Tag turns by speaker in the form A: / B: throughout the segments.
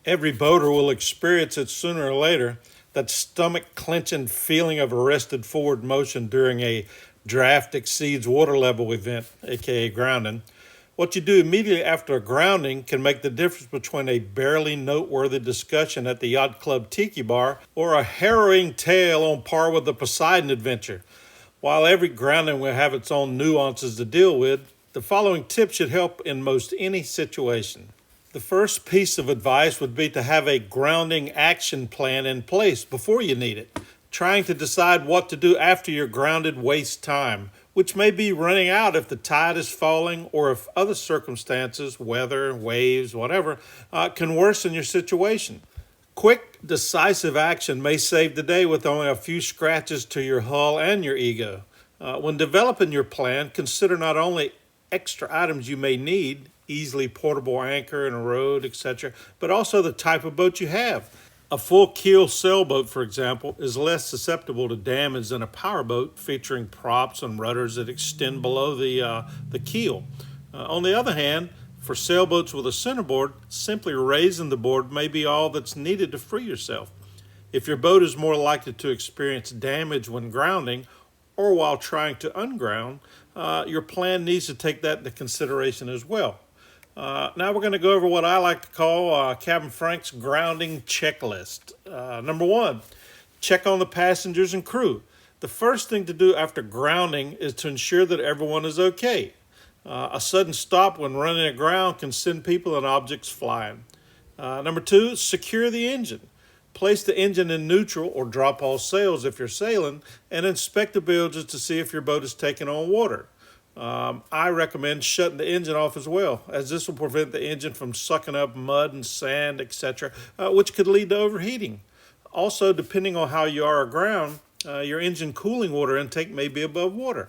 A: Every boater will experience it sooner or later, that stomach clenching feeling of arrested forward motion during a draft exceeds water level event, aka grounding. What you do immediately after a grounding can make the difference between a barely noteworthy discussion at the yacht club tiki bar or a harrowing tale on par with the Poseidon adventure. While every grounding will have its own nuances to deal with, the following tips should help in most any situation. The first piece of advice would be to have a grounding action plan in place before you need it. Trying to decide what to do after you're grounded wastes time, which may be running out if the tide is falling or if other circumstances, weather, waves, whatever, can worsen your situation. Quick, decisive action may save the day with only a few scratches to your hull and your ego. When developing your plan, consider not only extra items you may need, easily portable anchor and a rod, etc., but also the type of boat you have. A full keel sailboat, for example, is less susceptible to damage than a powerboat featuring props and rudders that extend below the keel. On the other hand, for sailboats with a centerboard, simply raising the board may be all that's needed to free yourself. If your boat is more likely to experience damage when grounding or while trying to unground, your plan needs to take that into consideration as well. Now we're going to go over what I like to call Capt Frank's grounding checklist. Number one, check on the passengers and crew. The first thing to do after grounding is to ensure that everyone is okay. A sudden stop when running aground can send people and objects flying. Number two, secure the engine. Place the engine in neutral or drop all sails if you're sailing and inspect the bilges to see if your boat is taking on water. I recommend shutting the engine off as well, as this will prevent the engine from sucking up mud and sand, etc., which could lead to overheating. Also, depending on how you are aground, your engine cooling water intake may be above water.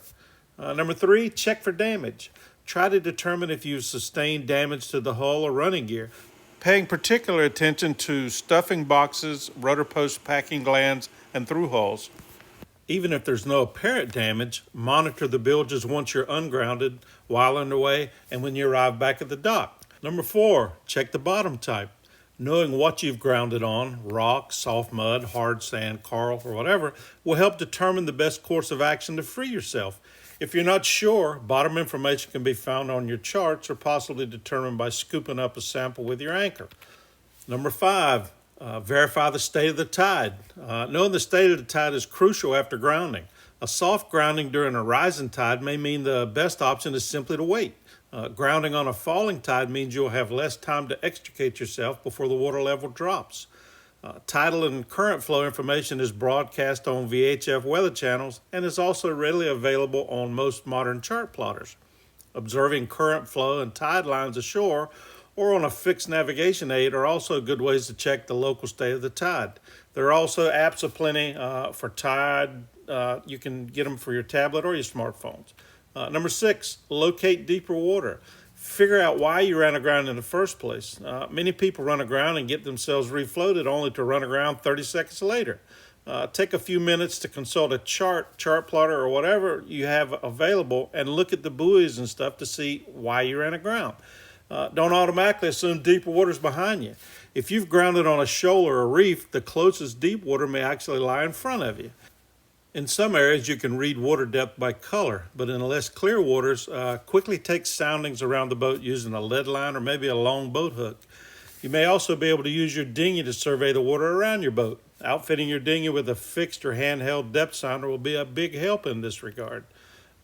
A: Number three, check for damage. Try to determine if you've sustained damage to the hull or running gear, paying particular attention to stuffing boxes, rudder post packing glands, and through hulls. Even if there's no apparent damage, monitor the bilges once you're ungrounded, while underway, and when you arrive back at the dock. Number four, check the bottom type. Knowing what you've grounded on, rock, soft mud, hard sand, coral, or whatever, will help determine the best course of action to free yourself. If you're not sure, bottom information can be found on your charts or possibly determined by scooping up a sample with your anchor. Number five, verify the state of the tide. Knowing the state of the tide is crucial after grounding. A soft grounding during a rising tide may mean the best option is simply to wait. Grounding on a falling tide means you'll have less time to extricate yourself before the water level drops. Tidal and current flow information is broadcast on VHF weather channels and is also readily available on most modern chart plotters. Observing current flow and tide lines ashore or on a fixed navigation aid are also good ways to check the local state of the tide. There are also apps aplenty for tide. You can get them for your tablet or your smartphones. Number six, locate deeper water. Figure out why you ran aground in the first place. Many people run aground and get themselves refloated only to run aground 30 seconds later. Take a few minutes to consult a chart plotter, or whatever you have available and look at the buoys and stuff to see why you ran aground. Don't automatically assume deeper water is behind you. If you've grounded on a shoal or a reef, the closest deep water may actually lie in front of you. In some areas, you can read water depth by color, but in less clear waters, quickly take soundings around the boat using a lead line or maybe a long boat hook. You may also be able to use your dinghy to survey the water around your boat. Outfitting your dinghy with a fixed or handheld depth sounder will be a big help in this regard.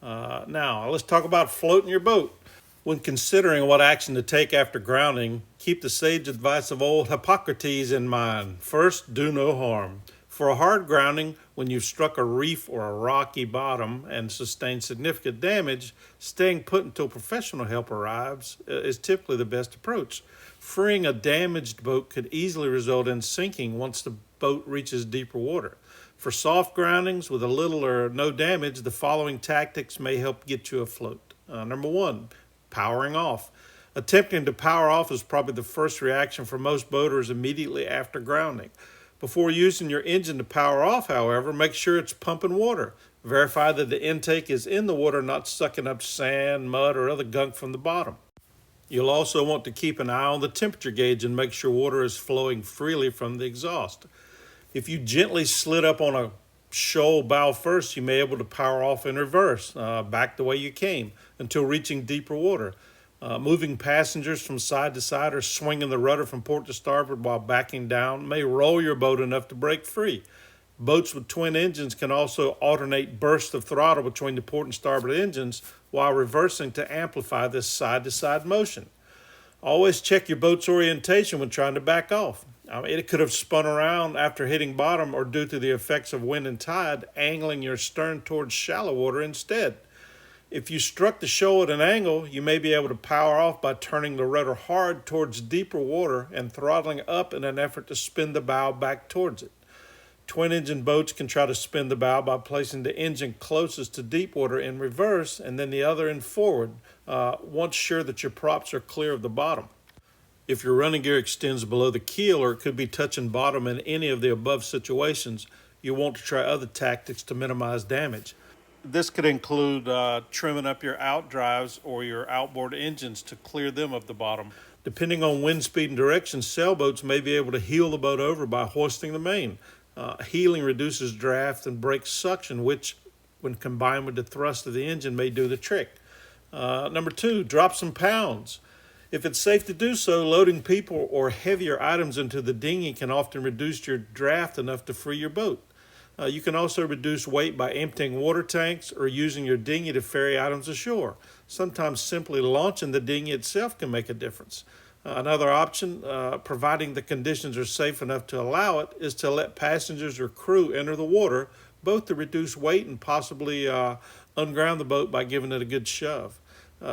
A: Now, let's talk about floating your boat. When considering what action to take after grounding, keep the sage advice of old Hippocrates in mind. First, do no harm. For a hard grounding, when you've struck a reef or a rocky bottom and sustained significant damage, staying put until professional help arrives is typically the best approach. Freeing a damaged boat could easily result in sinking once the boat reaches deeper water. For soft groundings with a little or no damage, the following tactics may help get you afloat. Number one, powering off. Attempting to power off is probably the first reaction for most boaters immediately after grounding. Before using your engine to power off, however, make sure it's pumping water. Verify that the intake is in the water, not sucking up sand, mud, or other gunk from the bottom. You'll also want to keep an eye on the temperature gauge and make sure water is flowing freely from the exhaust. If you gently slid up on a shoal bow first, you may be able to power off in reverse, back the way you came, until reaching deeper water. Moving passengers from side to side or swinging the rudder from port to starboard while backing down may roll your boat enough to break free. Boats with twin engines can also alternate bursts of throttle between the port and starboard engines while reversing to amplify this side-to-side motion. Always check your boat's orientation when trying to back off. It could have spun around after hitting bottom or due to the effects of wind and tide, angling your stern towards shallow water instead. If you struck the shoal at an angle, you may be able to power off by turning the rudder hard towards deeper water and throttling up in an effort to spin the bow back towards it. Twin-engine boats can try to spin the bow by placing the engine closest to deep water in reverse and then the other in forward, once sure that your props are clear of the bottom. If your running gear extends below the keel or it could be touching bottom in any of the above situations, you'll want to try other tactics to minimize damage. This could include trimming up your outdrives or your outboard engines to clear them of the bottom. Depending on wind speed and direction, sailboats may be able to heel the boat over by hoisting the main. Heeling reduces draft and breaks suction, which, when combined with the thrust of the engine, may do the trick. Number 2, drop some pounds. If it's safe to do so, loading people or heavier items into the dinghy can often reduce your draft enough to free your boat. You can also reduce weight by emptying water tanks or using your dinghy to ferry items ashore. Sometimes simply launching the dinghy itself can make a difference. Another option, providing the conditions are safe enough to allow it, is to let passengers or crew enter the water, both to reduce weight and possibly unground the boat by giving it a good shove.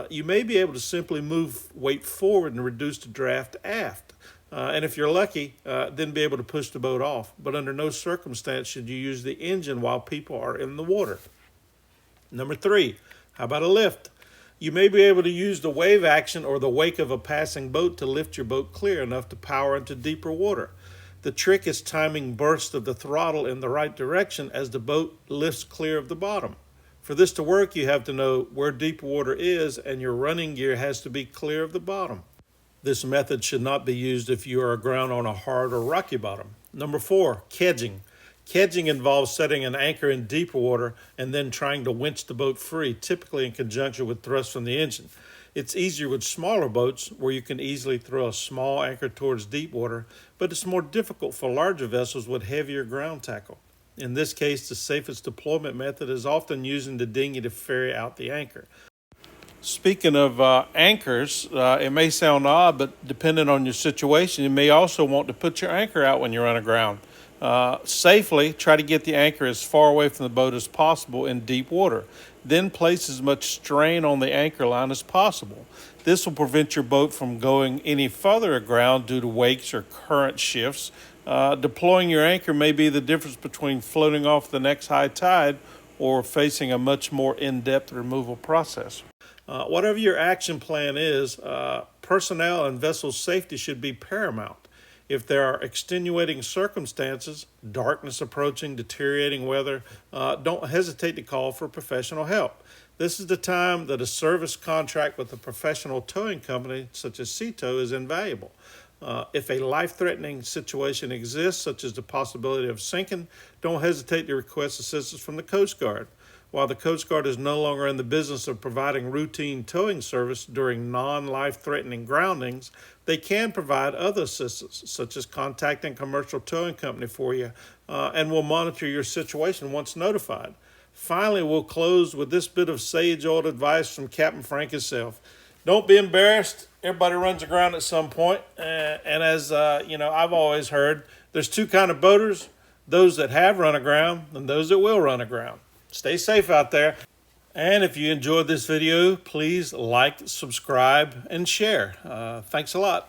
A: You may be able to simply move weight forward and reduce the draft aft. And if you're lucky, then be able to push the boat off. But under no circumstance should you use the engine while people are in the water. Number 3, how about a lift? You may be able to use the wave action or the wake of a passing boat to lift your boat clear enough to power into deeper water. The trick is timing bursts of the throttle in the right direction as the boat lifts clear of the bottom. For this to work, you have to know where deep water is, and your running gear has to be clear of the bottom. This method should not be used if you are aground on a hard or rocky bottom. Number 4, kedging. Kedging involves setting an anchor in deeper water and then trying to winch the boat free, typically in conjunction with thrust from the engine. It's easier with smaller boats where you can easily throw a small anchor towards deep water, but it's more difficult for larger vessels with heavier ground tackle. In this case, the safest deployment method is often using the dinghy to ferry out the anchor. Speaking of anchors, it may sound odd, but depending on your situation, you may also want to put your anchor out when you run aground. Safely, try to get the anchor as far away from the boat as possible in deep water. Then place as much strain on the anchor line as possible. This will prevent your boat from going any further aground due to wakes or current shifts. Deploying your anchor may be the difference between floating off the next high tide or facing a much more in-depth removal process. Whatever your action plan is, personnel and vessel safety should be paramount. If there are extenuating circumstances, darkness approaching, deteriorating weather, don't hesitate to call for professional help. This is the time that a service contract with a professional towing company, such as Sea Tow, is invaluable. If a life-threatening situation exists, such as the possibility of sinking, don't hesitate to request assistance from the Coast Guard. While the Coast Guard is no longer in the business of providing routine towing service during non-life-threatening groundings, they can provide other assistance, such as contacting a commercial towing company for you, and will monitor your situation once notified. Finally, we'll close with this bit of sage-old advice from Capt Frank himself. Don't be embarrassed. Everybody runs aground at some point, and as I've always heard, there's 2 kinds of boaters, those that have run aground and those that will run aground. Stay safe out there. And if you enjoyed this video, please like, subscribe, and share. Thanks a lot.